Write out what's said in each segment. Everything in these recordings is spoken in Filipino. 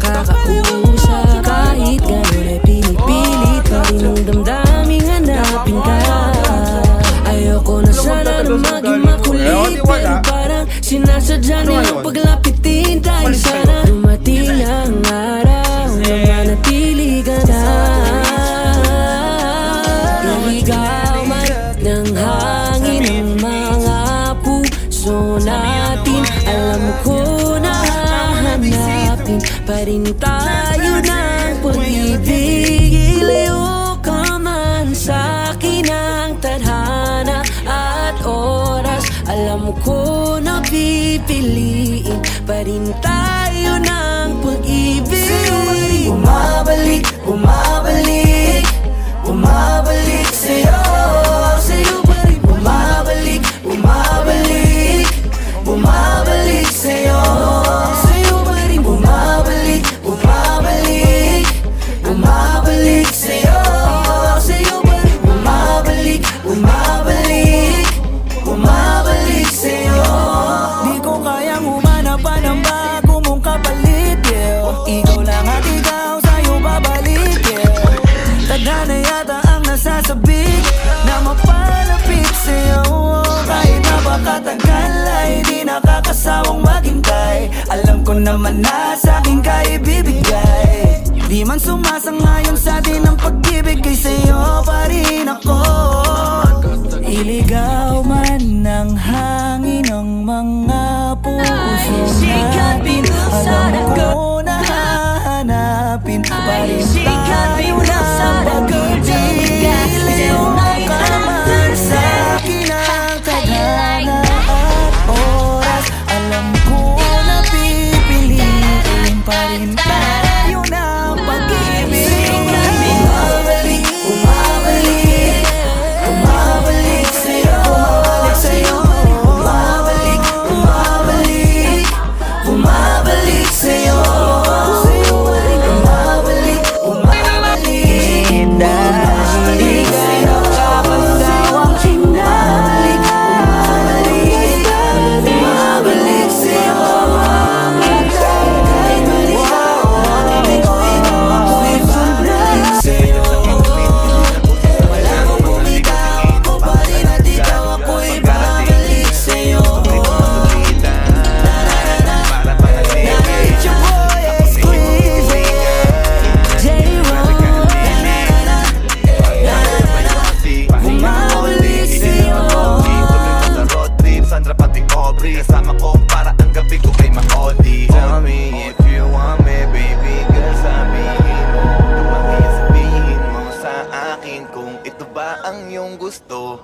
nakakausap. Kahit gano'n ay pinipilit pa rin ang damdaming hanapin ka. Ayoko na sana na maging makulit, pero parang sinasadya nilang paglapitin tayo. Sana dumating ang araw na manatili ka na. Iligaw man ng hangin ang mga puso natin. Alam ko na hahanapin pa rin tayo ng pag-ibig. Ilayo ka man sa'kin ang tadhana at oras. Alam ko na pipiliin pa rin tayo ng pag-ibig. Bumabalik, bumabalik, bumabalik sa'yo. Sa'yo pa rin bumabalik, bumabalik, bumabalik sa'yo. Sa'yo pa rin bumabalik, bumabalik, bumabalik sa'yo. Sa'yo pa rin bumabalik, bumabalik, bumabalik sa'yo. Di ko kayang humanap pa ng bago mong kapalit, yeah. Ikaw lang at ikaw, sa'yo babalik, yeah. Tadhana yata ang nasasabik na mapalapit sa'yo. Kahit napakatagal ay di nakakasawang maghintay. Alam ko naman na sa'kin ka ibibigay. Di man sumasangayon sa'tin ang pag-ibig, kay sa'yo pa rin ako. Iligaw man ng hangin ang mga puso natin. Alam ko na hahanapin pa rin tayo ng pag-ibig. Ilayo ka man sa'kin ang tadhana at oras. Alam ko na pipiliin pa rin tayo ng pag-ibig. Bumabalik, bumabalik, bumabalik sa'yo, sa'yo. Bumabalik, bumabalik, bumabalik sa'yo, sa'yo. Bumabalik, bumabalik, dahil ika'y nakakasawang bumabalik, bumabalik, bumabalik sa'yo. Kahit maligaw, ako'y bumabalik sa'yo. Wala kong bumitaw, ako pa rin at ikaw, ako'y babalik sa'yo. It's your boy Squeezy, J-Roll. Bumabalik sa'yo. Road trip, Sandra pati Aubrey. Kasama ko para ang gabi ko kay Maoli. Tell me if you want me, baby girl. Sabihin mo, tumangin sabihin mo sa akin kung ito ba ang iyong gusto.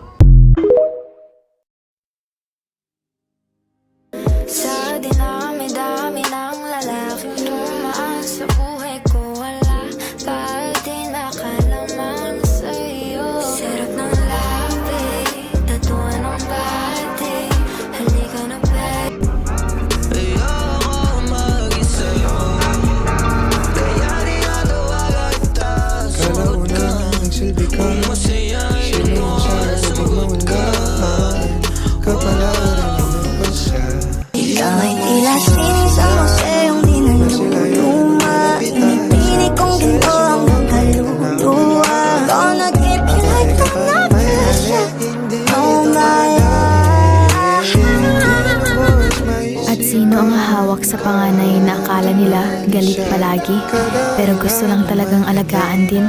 Sa dinami-dami ng lalaking dumaan sa buhay ko, wala pa din nakalaman sa'yo. Sarap ng labi, tatuan ng bati. Halika na babe. Ayoko mag-isa'yo, kaya di natawagan kita. Suot ka, kung masaya yung oras mo ka. Ay tila sa museyong di naluluma. Inipini kong ginto hanggang kaluluwa. Gonna keep you like the Natasha. Oh my God. At sino ang hawak sa panganay na akala nila galit palagi, pero gusto lang talagang alagaan din.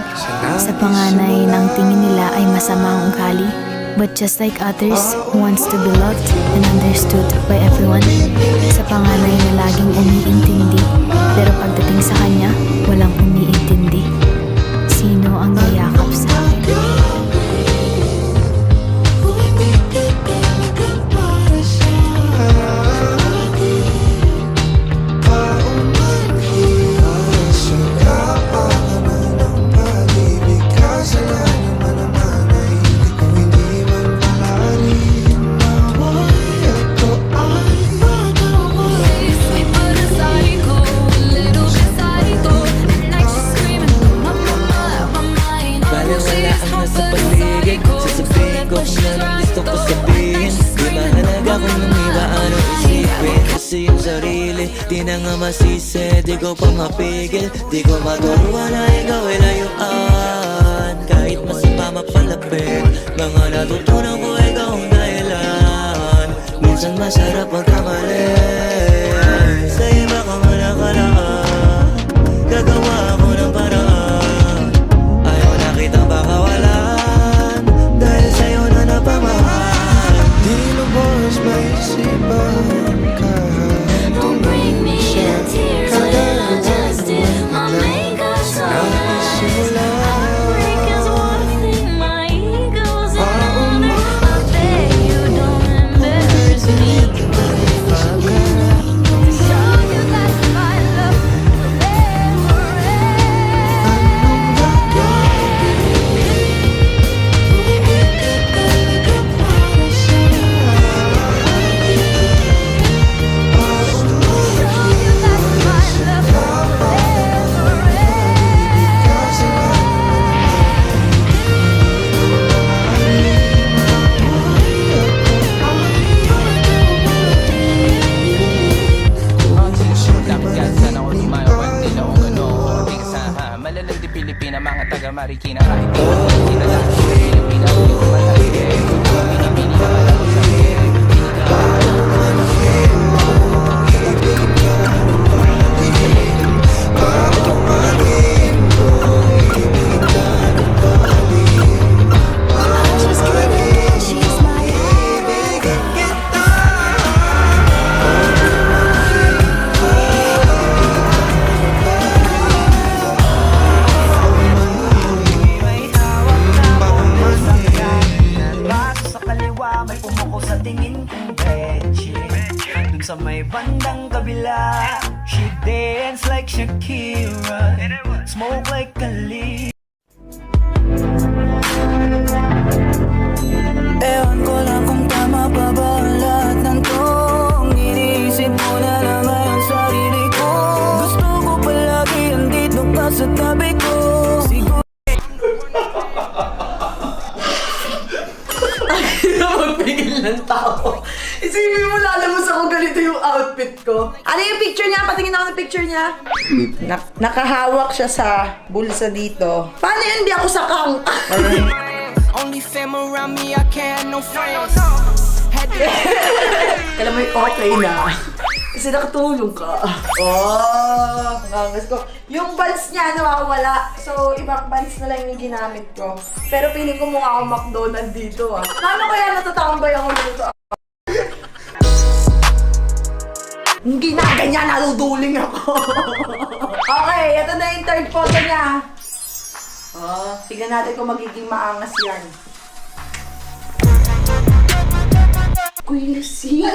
Sa panganay ng tingin nila ay masama ang ugali, but just like others, wants to be loved and understood by everyone. Sa panganay na laging umiintindi, pero pagdating sa kanya, walang umiintindi. Sino ang yayakap sa akin? Gusto ko sabihin, di mahalaga kung lumiba ano isipin. Kasi yung sarili sarili. Di na nga masisi, di ko pa mapigil. Di ko maturuan na ikaw ay layuan. Kahit masama mapalapit, mga natutunan ko ikaw ang dahilan. Minsan masarap magkamali, sa iba ka man nakalaan. Gagawa ako ng paraan, ayaw na kitang pakawalan. Dahil sa'yo na napamahal. Di lubos maisipan ka. Don't bring me to tears when I just did my makeup so Nagsimula break is one thing, my ego's another. I beg you don't embarrass me. Show you that my love will never Dapat yan sana ako lumayo pag di na ako gano'n. Di kasama, malalang di Pilipina, mga taga Marikina. Kahit di na ako kinalaman sa Pilipina, hindi ko matahigay. Pinipili naman ako sa higay. just kidding, she's my Baso sa kaliwa, may pumuko sa tingin kong betche. Dun sa may bandang kabila, she dance like Shakira, smoke like Khalid. Ewan ko lang kung tama pa ba ang lahat ng to. Iniisip ko na lang ang sarili ko. Gusto ko palagi andito ka sa tabi ko. Siguro Magpigil ng tao. Isipin mo, lalabas ako ganito yung outfit ko. Ano yung picture niya? Patingin ako ng picture niya. Nakahawak siya sa bulsa dito. Paano yun? Hindi ako sakang. only fam around me, I can't no friends. Kala mo yung okay na. Kasi nakatulong ka. Oh, nangangas ko. Yung buns niya nawawala. So, ibang buns na lang yung ginamit ko. Pero piling ko mukha akong McDonald dito ah. Paano kaya natatambay ako dito? Hindi na ganyan, naduduling ako. Okay, ito na yung third photo niya. Oh, tignan natin kung magiging maangas yan. Kuya si.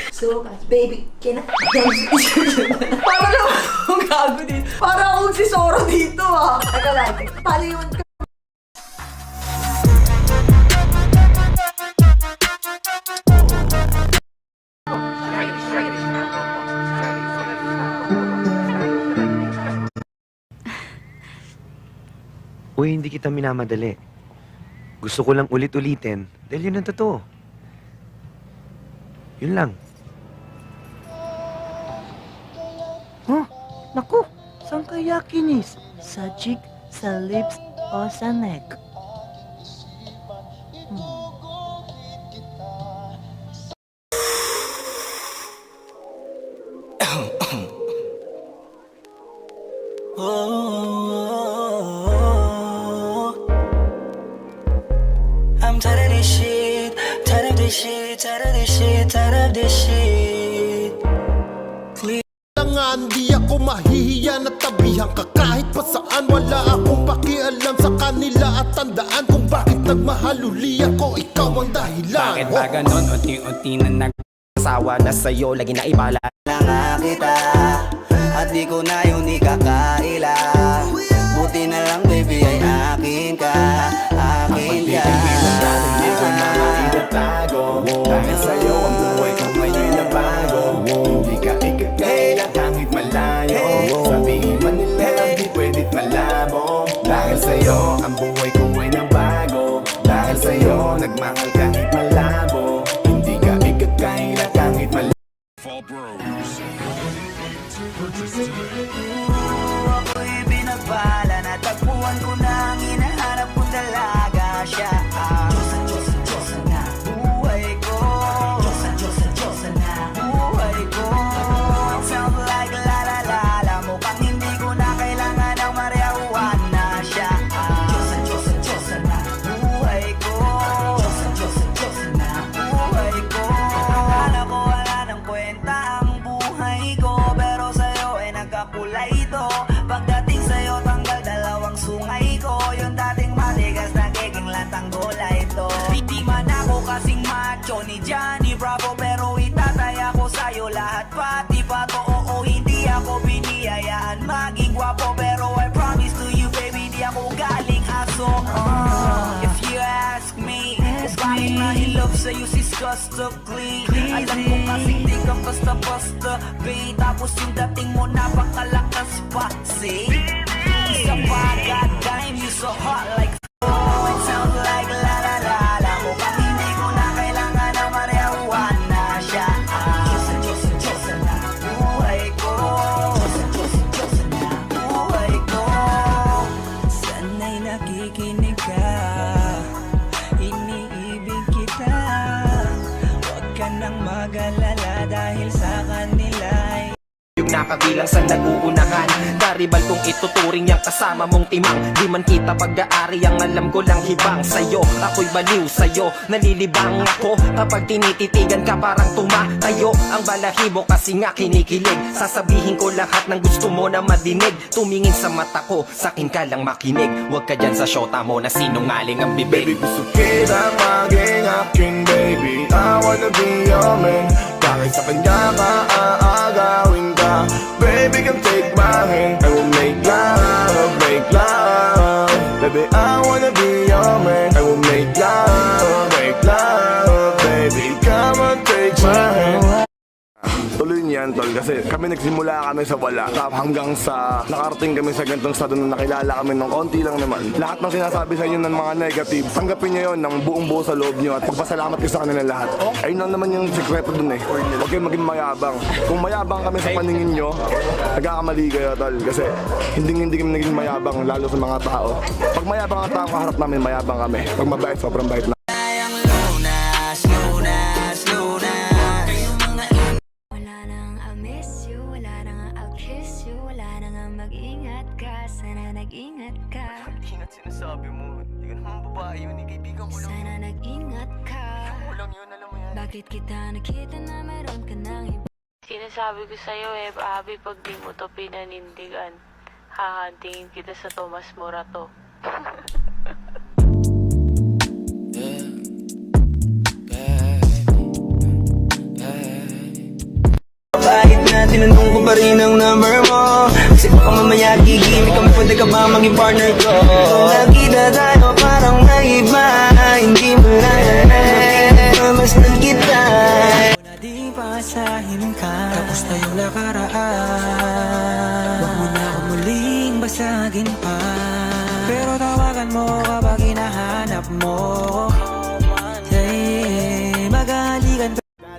So, baby, can I dance? Parang naman akong gago dito. Parang akong si Soro dito ah. Teka lang, paliwan ka. Uy, hindi kita minamadali. Gusto ko lang ulit-ulitin dahil yun ang totoo. Yun lang. Huh? Naku, saan kaya kinis? Sa cheek, sa lips, o sa neck? I'm tired of this shit, tired of this shit, tired of this shit, tired of this shit. Kailangan di ako mahihiya na tabihan ka kahit pa saan. Wala akong pakialam sa kanila at tandaan kung bakit nagmahaluli ako. Ikaw ang dahilan. Bakit ba ganon? Unti-unti na nag-asawa na sa'yo, lagi na ibala Na nga kita, at di ko na yun ikakaila. Buti na lang baby ay akin ka, akin ka. Hindi ko na maitatago, dahil sa'yo ang buhay ko ngayon na bago. Hindi ka ikakaya kahit malayo, sabihin man nila di pwedit malabo. Dahil sa'yo ang buhay ko ay nabago, dahil sa'yo nagmahal kahit malabo. Hindi ka ikakaya kahit malabo. Johnny Bravo pero itataya ko sa'yo lahat. Pati pa to, oo, hindi ako biniyayaan maging gwapo, pero I promise to you baby, di ako galing aso. If you ask me, it's kahit na in love sa'yo sis customly. Alam ko kasi di ka basta-basta, babe. Tapos yung dating mo napakalakas pa, see? Isa pa, goddamn, you so hot like it sounds like la la la la. Mukhang hindi ko na kailangan na marijuana siya. Diyos na buhay ko. Diyos na buhay ko. Sana'y nakikinig ka, iniibig kita. Huwag ka nang mag-alala dahil sa kanila ay yung nakabilang sa nag-uunahan. Karibal kong ituturing yung kasama mong timang. Di man kita pag-aari, ang alam ko lang hibang sa'yo. Ako'y baliw sa'yo, nalilibang ako kapag tinititigan ka parang tumatayo. Ang balahibo kasi nga kinikilig. Sasabihin ko lahat ng gusto mo na madinig. Tumingin sa mata ko, sa'kin ka lang makinig. Huwag ka dyan sa shota mo na sinungaling ang bibig. Baby, gusto kita maging akin, baby. I wanna be your man. Kahit sa kanya ka aagawin ka, baby, come take my hand. I will make love, make love. Baby, I wanna be your man. I will make love, baby, come and take my hand. Tuloy niyan, tol, kasi kami nagsimula kami sa wala hanggang sa nakarating kami sa ganitong estado na nakilala kami ng konti lang naman. Lahat ng sinasabi sa inyo ng mga negative, tanggapin niyo yon ng buong buo sa loob niyo at pagpasalamat kayo sa kanila lahat. Ayun lang naman yung sekreto dun eh. Huwag kayong maging mayabang. Kung mayabang kami sa paningin nyo, nagkakamali kayo, tol, kasi hindi kami naging mayabang lalo sa mga tao. Pag mayabang ang tao kaharap namin, mayabang kami. Pag mabait, sobrang bait na. Wala nang I'll miss you, wala nang I'll kiss you, wala nang mag-ingat ka, sana nag-ingat ka. Ingat sinasabi mo, hindi ka naman babae yun, kaibigan ko lang. Sana nag-ingat ka. Walang yun, alam mo yan. Bakit kita nakita na meron ka nang iba? Sinasabi ko sa'yo Abby, pag di mo to pinanindigan, hahantingin kita sa Tomas Morato. Kahit na tinanong ko pa rin ang number mo, kasi baka mamaya gigimik kami, pwede ka ba maging partner ko? Kung nakita tayo parang naiba, hindi mo lang mamasdan kita. Na di pasahin ka, tapos na yung nakaraan. Huwag mo na ako muling basagin pa, pero tawagan mo kapag hinahanap mo. Hey, magalikan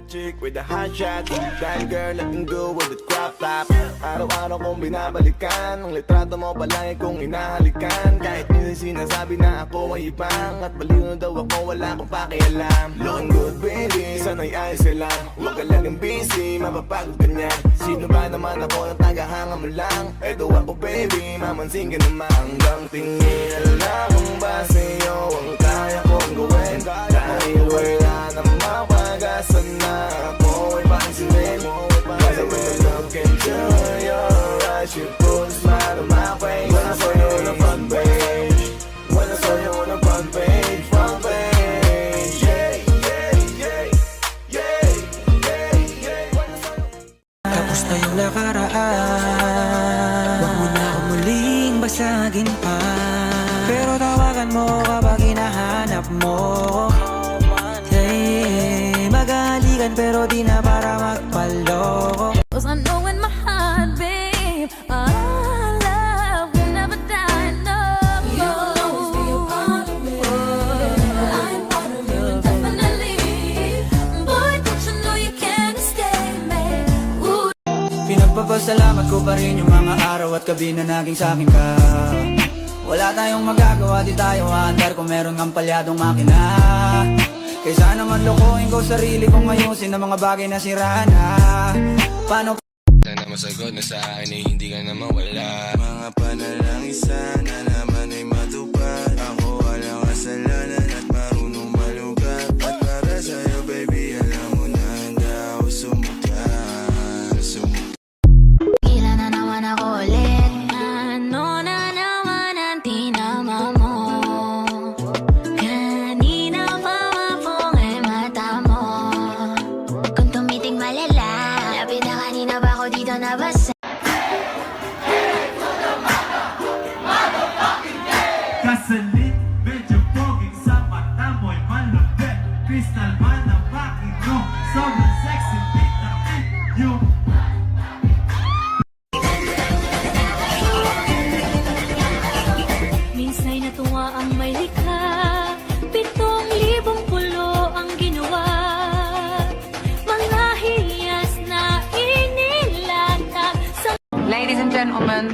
Chick with the hot shot, that girl looking good with the crop top. Araw-araw kong binabalikan, ang litrato mo palagi kong hinahalikan. Kahit minsan sinasabi na ako ay ibang, at baliw na daw ako, wala akong pakialam. Looking good baby, sana'y ayos ka lang. Huwag ka laging busy, mapapagod ka niyan. Sino ba naman ako ng tagahanga mo lang? Eto ako baby, mamansin ka naman. Hanggang tingin na lang kung ba sa'yo ang kaya kong gawin. Dahil wala namang pag-asa na ako ay pansinin. Cause I really love can turn your eyes, you put a smile on my face. When I saw you on the front page, when I saw you on the front page, front page. Yeah, yeah, yeah, yeah, yeah, yeah. Tapos na yung nakaraan, huwag mo na ako muling basagin pa, pero tawagan mo kapag hinahanap mo. Hey, magalikan pero di na para magpaloko. 'Cause I know in my heart, babe, our love will never die, no. You'll always be a part of me. I'm part of you indefinitely. Boy, don't you know you can't escape me. Ooh. Pinagpapasalamat ko pa rin yung mga araw at gabi na naging sa'kin ka. Wala tayong magagawa, di tayo aandar kung meron ng palyadong makina. Kaysa naman lokohin ko sarili kong ayusin ang mga bagay na sira na. Paano sana masagot na sa akin ay hindi ka na mawala. Mga panalangin sana naman ay matupad. Ako walang kasalanan at marunong malugat. At para sa'yo baby, alam mo na handa ako sumukat. Kailan na naman ako ulit? Ano na naman ang tinama mo? Kanina pa mapong ay mata mo. Crystal man ang bakit nyo sobrang sexy, tignan yung Minsa'y natuwa ang may likha 7,000 pulo ang ginawa Mga hiyas na inilatag sa Ladies and gentlemen,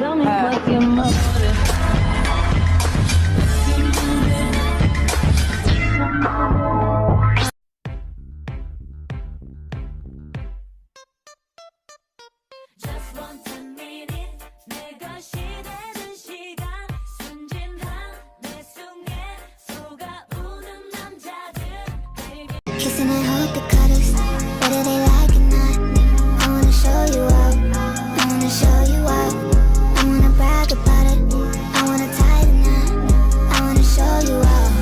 Just want a minute 내가 시대는 시간 순진한 내 속에 속아오는 남자들 Kissing and hope it cuddles, whether they like it or not. I wanna show you out, I wanna show you out. I wanna brag about it, I wanna tie the knot. I wanna show you out,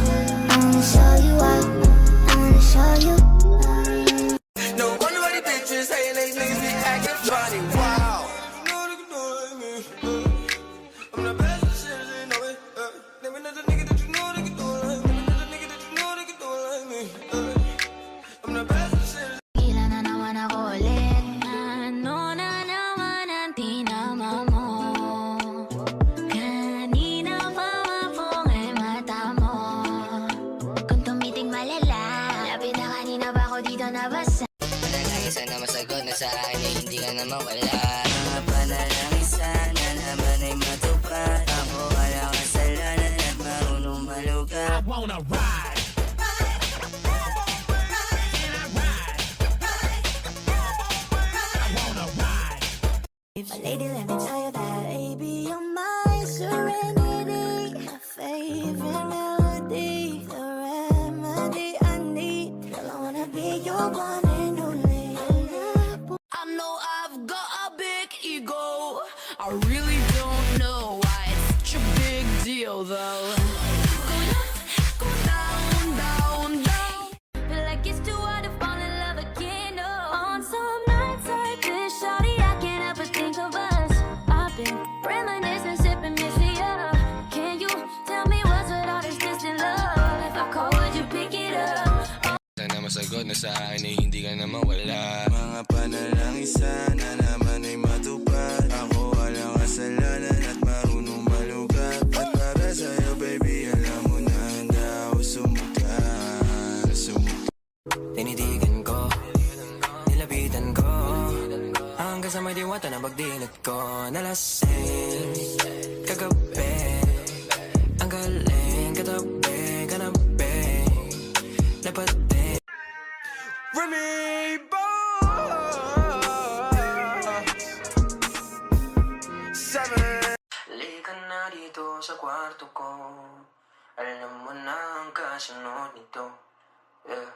I wanna show you out. I wanna show you. No wonder why the bitches hate these niggas be acting funny. Wow. I'm the best shit, you know it. Never another nigga that you know that can do it like me. Never another nigga that you know that can do it like me. I'm the best shit. Kailan na naman ako ulit? Ano na naman ang tinama mo Kanina pa mapungay mata mo Kung tumiting malala, lapit na kanina ba ako dito nabasa? Panalangin sana masagot na sa akin ay hindi ka na mawala. Mga panalangin sana naman ay matupad. Ako walang kasalanan at marunong malugat. I wanna ride. My lady, let me tell you that, baby, you're my serenity, my favorite melody, the remedy I need. Girl, I wanna be your one and only. I know I've got a big ego I really don't know why it's such a big deal though Go down, down, down Feel like it's too hard to fall in love again, no On some nights like this, shawty, I can't help but think of us I've been reminiscing, sipping Missy up Can you tell me what's with all this distant love? If I call, would you pick it up? Sana masagot na sa akin ay hindi ka na mawala. Mga panalangin sana naman ay matupad. Ako walang kasalanan at marunong malugat. At para sa'yo baby alam mo na handa ako sumukat. Tinitigan ko, nilapitan ko, hanggang sa may diwata na pagdilat ko. Nalasing, kagabi, ang galing, katabi, kanabi, napati. Remy Halika na dito sa kwarto ko, alam mo na ang kasunod nito. Yeah.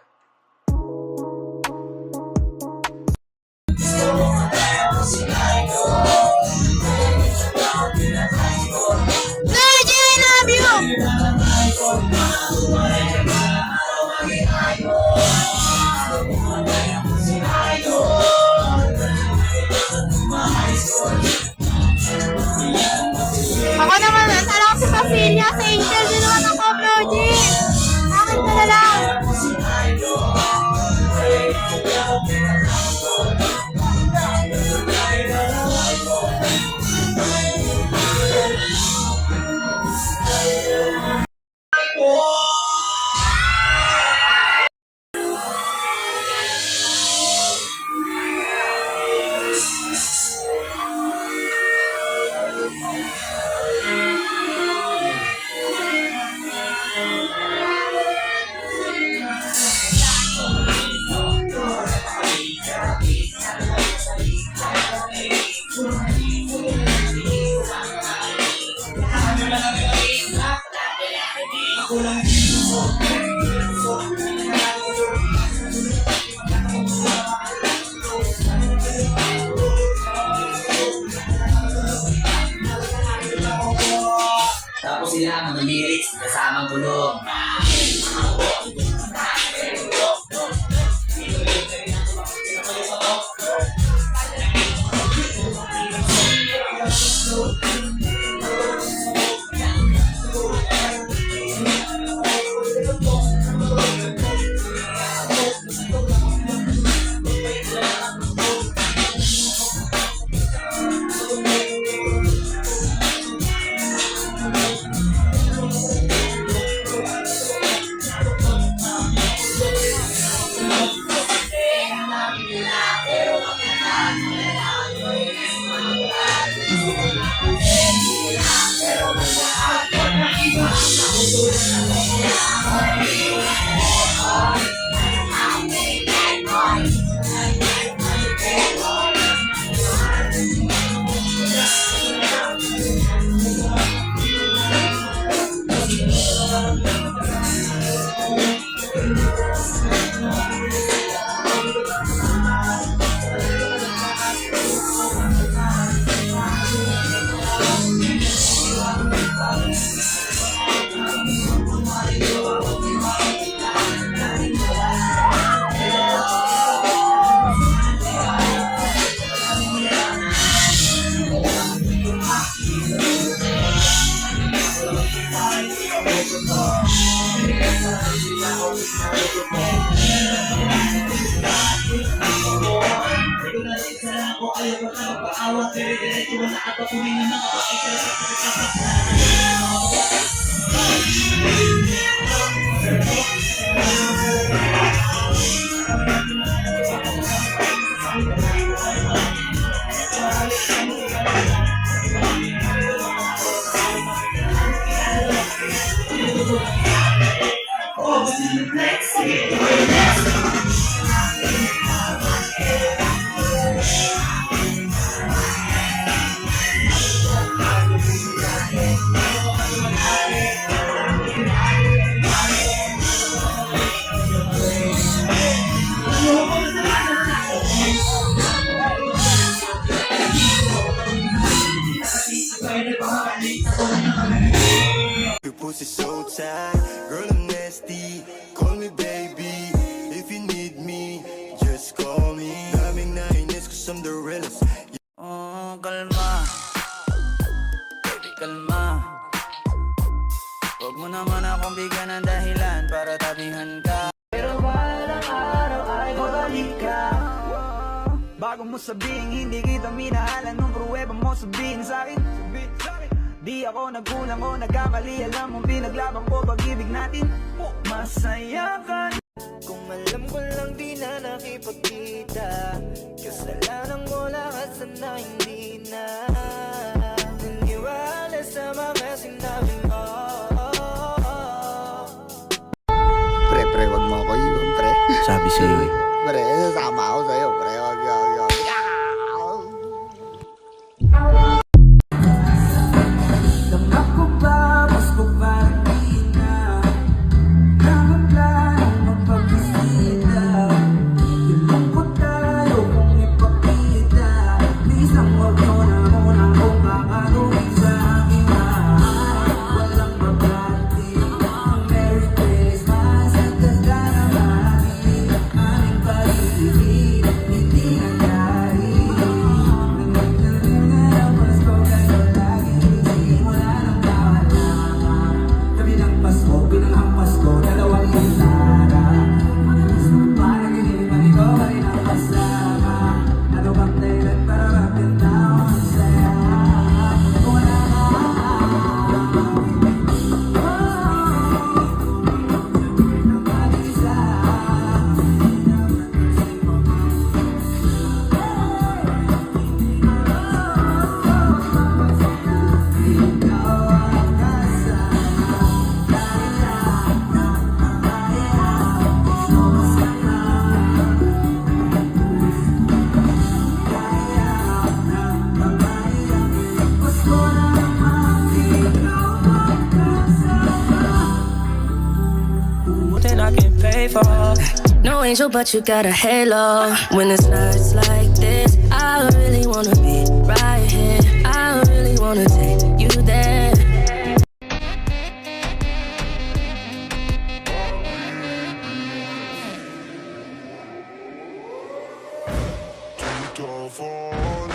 Ako naman, sana ako si Papilia sa Angel din naman ako, Brody. Akin ka na lang. Your pussy so tight, girl I'm nasty. Call me baby, if you need me, just call me. Daming nainis cause I'm the realest. Oh, kalma. Baby, kalma. Huwag mo naman akong bigyan ng dahilan para tabihan ka. Pero balang araw ay babalik ka. Bago mo sabihin hindi kita minahal, anong pruweba mo sabihin sa'kin? Di ako nagkulang o nagkamali, alam mo pinaglaban ko pag-ibig natin. Masaya ka. Kung alam ko lang di na nakipagkita, kasalanan ko lahat sana hindi na naniwala sa mga sinabi mo. Pre, wag mo ako iwan, pre. Sabi sa'yo eh. Pre, sasama ako sa'yo, pre. Wag. Damnak ko ba, gusto ba di na nakaplanong magpag-isita. Ilang ko tayo kung ipakita. Isang wag mo na muna kung kakagawin sa aking mahal. Walang magbati. Merry Christmas at ganda na lagi. Aming pag-ibig, hindi nangyari. Nagdalapas ko kayo lagi. Simula ng bawat lama. Kami ng Pasko, pinanghampas ko, dalawang gitara. Panaginip ang ikaw ay nakasama. Ano bang dahilan para rapid na ang saya? Wala ka. Mag-isa. Then I can pay for. No angel, but you got a halo. When it's nights like this, I really wanna be right here. I really wanna take you there. Falling,